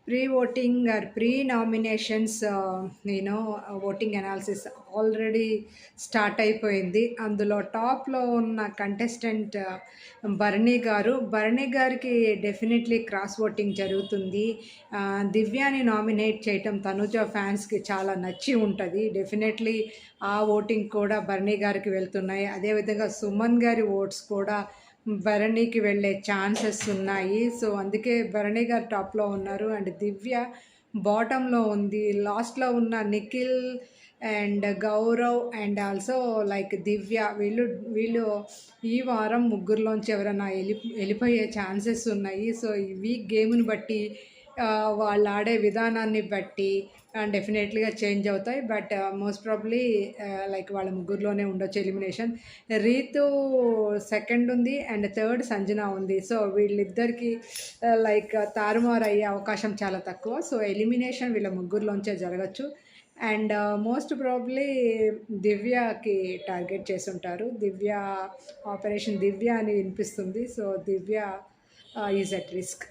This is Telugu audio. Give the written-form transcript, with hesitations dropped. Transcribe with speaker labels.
Speaker 1: Pre-voting or pre-nominations, voting analysis already start అయిపోయింది. అందులో టాప్‌లో ఉన్న కంటెస్టెంట్ భరణి గారికి డెఫినెట్‌లీ క్రాస్ ఓటింగ్ జరుగుతుంది. దివ్యాని నామినేట్ చేయటం తనుజ ఫ్యాన్స్‌కి చాలా నచ్చి ఉంటది. డెఫినెట్‌లీ ఆ ఓటింగ్ కూడా భరణి గారికి వెళ్తున్నాయి. అదేవిధంగా సుమన్ గారి ఓట్స్ కూడా భరణికి వెళ్ళే ఛాన్సెస్ ఉన్నాయి. సో, అందుకే భరణి గారు టాప్‌లో ఉన్నారు. అండ్ దివ్య బాటమ్‌లో ఉంది. లాస్ట్‌లో ఉన్న Nikhil and Gaurav and also like Divya వీళ్ళు ఈ వారం ముగ్గురులోంచి ఎవరైనా వెళ్ళిపోయే ఛాన్సెస్ ఉన్నాయి. సో, ఈ వీక్ గేమ్‌ని బట్టి వాళ్ళు ఆడే విధానాన్ని బట్టి డెఫినెట్లీగా చేంజ్ అవుతాయి. బట్ మోస్ట్ ప్రాబబ్లీ లైక్ వాళ్ళ ముగ్గురులోనే ఉండొచ్చు ఎలిమినేషన్. రీతు సెకండ్ ఉంది అండ్ థర్డ్ సంజన ఉంది. సో వీళ్ళిద్దరికి లైక్ తారుమారు అయ్యే అవకాశం చాలా తక్కువ. సో ఎలిమినేషన్ వీళ్ళ ముగ్గురులోంచే జరగచ్చు. అండ్ మోస్ట్ ప్రాబబ్లీ దివ్యకి టార్గెట్ చేసుంటారు. ఆపరేషన్ దివ్య అని వినిపిస్తుంది. So Divya is at risk.